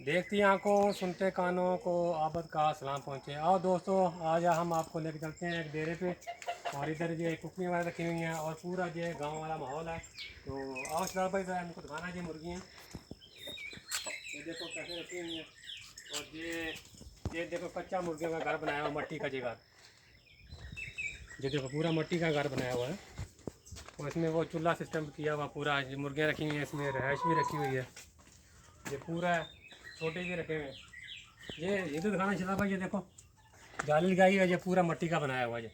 देखती आंखों सुनते कानों को आबद का सलाम पहुँचे। आओ दोस्तों, आज हम आपको लेकर चलते हैं एक डेरे पे। और इधर ये कुकड़ियाँ वगैरह रखी हुई हैं और पूरा जो गांव वाला माहौल है। तो आओ सरदार भाई, जरा हमको दिखाना है। ये मुर्गियाँ ये देखो कैसे रखी हुई हैं। और ये देखो कच्चा मुर्गियों का घर बनाया हुआ, मट्टी का जी घर। ये देखो पूरा मट्टी का घर बनाया हुआ है और इसमें वो चूल्हा सिस्टम किया हुआ पूरा। ये मुर्गियाँ रखी हुई हैं, इसमें रहायश भी रखी हुई है। ये पूरा छोटे भी रखे हुए हैं। ये तो दिखाना चला भाई, ये देखो जाली लगाई है। ये पूरा मट्टी का बनाया हुआ है।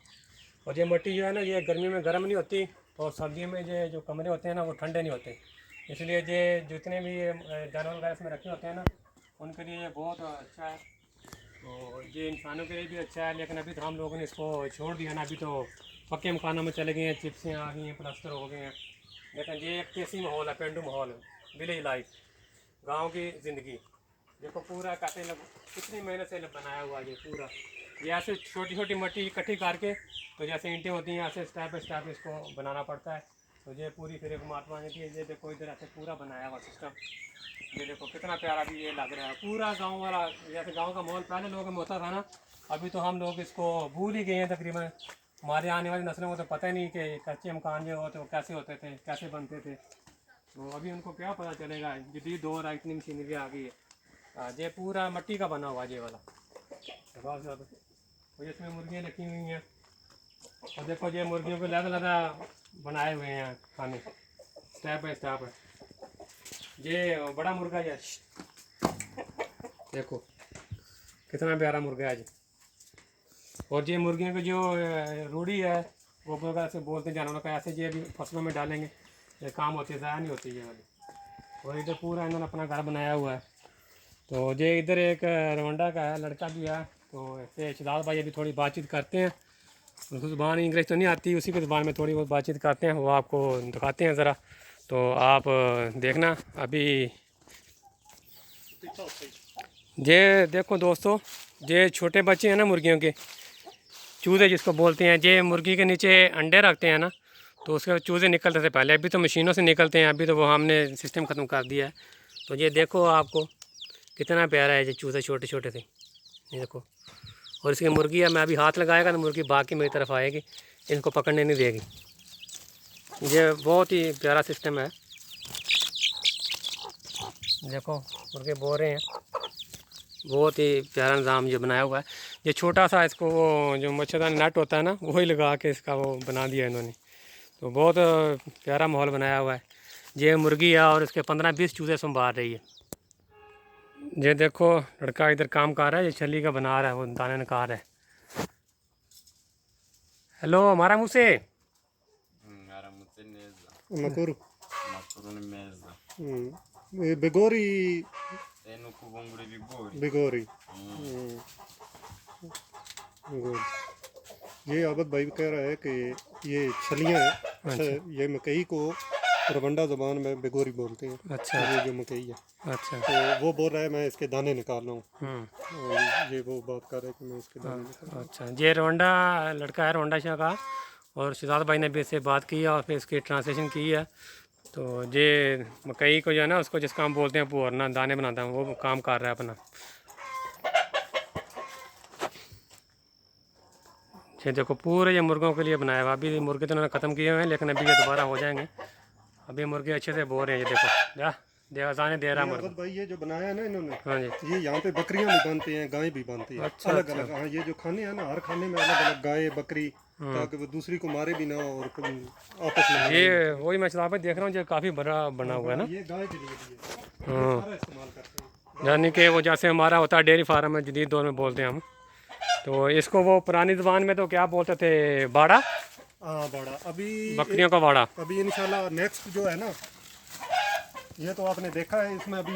और ये मट्टी जो है ना, ये गर्मी में गर्म नहीं होती और सर्दियों में ये जो कमरे होते हैं ना, वो ठंडे नहीं होते। इसलिए ये जितने भी ये जानवर वगैरह इसमें रखे होते हैं ना, उनके लिए ये बहुत अच्छा है। तो ये इंसानों के लिए भी अच्छा है, लेकिन अभी तो हम लोगों ने इसको छोड़ दिया ना। अभी तो पक्के मकानों में चले गए हैं, चिप्सें आ गई हैं, प्लास्टर हो गए हैं। लेकिन ये एक देसी माहौल है, पेंडू माहौल है, विलेज लाइफ, गाँव की ज़िंदगी। देखो पूरा कैसे कितनी मेहनत से बनाया हुआ ये पूरा। ये ऐसे छोटी छोटी मट्टी इकट्ठी करके, तो जैसे ईंटें होती हैं ऐसे स्टेप बाई स्टेप इसको बनाना पड़ता है। तो ये पूरी फिर एक महात्मा ने की। ये देखो इधर ऐसे पूरा बनाया हुआ सिस्टम। ये देखो कितना प्यारा भी ये लग रहा है, पूरा गांव वाला। जैसे गांव का माहौल पहले लोगों में होता था ना, अभी तो हम लोग इसको भूल ही गए हैं तकरीबन। हमारे आने वाली नस्लों को तो पता ही नहीं कि कच्चे मकान जो होते वो कैसे होते थे, कैसे बनते थे। तो अभी उनको क्या पता चलेगा, जदीद दौर है, इतनी मशीनरी आ गई है। ये पूरा मट्टी का बना हुआ ये वाला। तो इसमें मुर्गियाँ रखी हुई हैं। और देखो ये मुर्गियों को अलग बनाए हुए हैं खाने, स्टेप बाय स्टेप। ये बड़ा मुर्गा है, देखो कितना प्यारा मुर्गा है जी। और ये मुर्गियों की जो रूढ़ी है, वो वगैरह से बोलते हैं जानवरों का, ऐसे ये अभी फसलों में डालेंगे, ये काम होती है, ज़ाया नहीं होती ये वाली। और इधर पूरा इन्होंने अपना घर बनाया हुआ है। तो ये इधर एक रवंडा का है, लड़का भी है। तो ऐसे शहजाद भाई अभी थोड़ी बातचीत करते हैं। उसको ज़ुबान इंग्लिश तो नहीं आती, उसी की ज़ुबान में थोड़ी बहुत बातचीत करते हैं, वो आपको दिखाते हैं ज़रा। तो आप देखना अभी। ये देखो दोस्तों, ये छोटे बच्चे हैं ना मुर्गियों के, चूज़े जिसको बोलते हैं। ये मुर्गी के नीचे अंडे रखते हैं ना, तो उसके चूज़े निकलते थे पहले। अभी तो मशीनों से निकलते हैं, अभी तो वो हमने सिस्टम ख़त्म कर दिया है। तो ये देखो आपको कितना प्यारा है ये चूज़े, छोटे छोटे से, ये देखो। और इसकी मुर्गी है, मैं अभी हाथ लगाएगा तो मुर्गी भाग के मेरी तरफ आएगी, इनको पकड़ने नहीं देगी। ये बहुत ही प्यारा सिस्टम है। देखो मुर्गे बोल रहे हैं, बहुत ही प्यारा निज़ाम ये बनाया हुआ है। ये छोटा सा इसको वो जो मच्छरदानी नेट होता है ना, वही लगा के इसका वो बना दिया इन्होंने। तो बहुत प्यारा माहौल बनाया हुआ है। ये मुर्गी है और इसके 15-20 चूज़े संभाल रही है। ये देखो लड़का इधर काम कर रहा है, ये छली का बना रहा है, वो दाने निकाल रहा है। हेलो हमारा मुँह से Makuru. Makuru ni meza. Bigori. Kuvungura ibigori. Bigori. Good. ये आबद भाई कह रहा है कि ये छलियाँ हैं। अच्छा, ये मकई को रवंडा ज़बान में बिगोरी बोलते हैं। अच्छा, ये जो मकई है, अच्छा। तो वो बोल रहा है मैं इसके दाने निकाल रहा हूँ। और ये वो बात कर रहा है कि मैं इसके दाने निकाल रहा हूँ। अच्छा, ये रोंडा लड़का है, रोंडा शाह का। और शहजाद भाई ने भी इससे बात की है और फिर इसकी ट्रांसलेशन की है। तो ये मकई को जो है ना, उसको जिसका हम बोलते हैं पुअरना, दाने बनाता है, वो काम कर रहा है अपना। ये देखो पूरे ये मुर्गों के लिए बनाया हुआ। अभी मुर्गे तो उन्होंने ख़त्म किए हुए हैं, लेकिन अभी ये दोबारा हो जाएंगे। अभी मुर्गे अच्छे से बोल रहे हैं। ये देखो जा दाने दे रहा है मुर्गा। आबद भाई ये जो बनाया है ना इन्होंने, हाँ जी। ये यहाँ पे बकरियाँ भी बनती हैं, गाय भी बनती है। अच्छा, अलग अच्छा। अलग। हाँ, ये जो खाने हैं ना, हर खाने में अलग अलग गाय बकरी, ताकि वो दूसरी को मारे भी ना और आपस में ये वही मैं चला पे देख रहा हूँ, जो काफ़ी बड़ा बना हुआ है ना। ये गाय के लिए भी है। ये सारा इस्तेमाल करते हैं। यानी कि वो जैसे हमारा होता है डेयरी फार्म है, जदीद दौर में बोलते हैं हम। तो इसको वो पुरानी ज़बान में तो क्या बोलते थे, बाड़ा। हाँ, बड़ा। अभी बकरियों का बाड़ा। अभी इंशाल्लाह नेक्स्ट जो है ना, ये तो आपने देखा है, इसमें अभी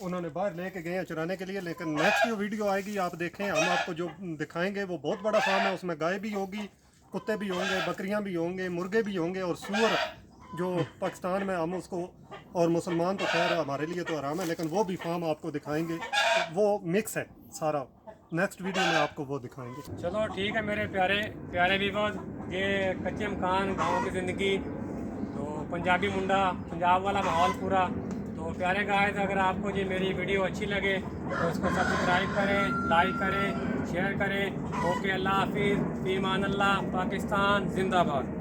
उन्होंने बाहर लेके गए हैं चुराने के लिए। लेकिन नेक्स्ट जो वीडियो आएगी आप देखें, हम आपको जो दिखाएंगे वो बहुत बड़ा फार्म है। उसमें गाय भी होगी, कुत्ते भी होंगे, बकरियां भी होंगे, मुर्गे भी होंगे और सूअर, जो पाकिस्तान में हम उसको, और मुसलमान तो खैर हमारे लिए तो आराम है, लेकिन वो भी फार्म आपको दिखाएंगे। वो मिक्स है सारा। नेक्स्ट वीडियो में आपको वो दिखाएंगे। चलो ठीक है मेरे प्यारे प्यारे व्यूअर्स, ये कच्चे मकान, गाँव की ज़िंदगी, तो पंजाबी मुंडा, पंजाब वाला माहौल पूरा। तो तो प्यारे गाइस, अगर आपको ये मेरी वीडियो अच्छी लगे तो इसको सब्सक्राइब करें, लाइक करें, शेयर करें। ओके, अल्लाह हाफिज़, फ़ी अमान अल्लाह, पाकिस्तान जिंदाबाद।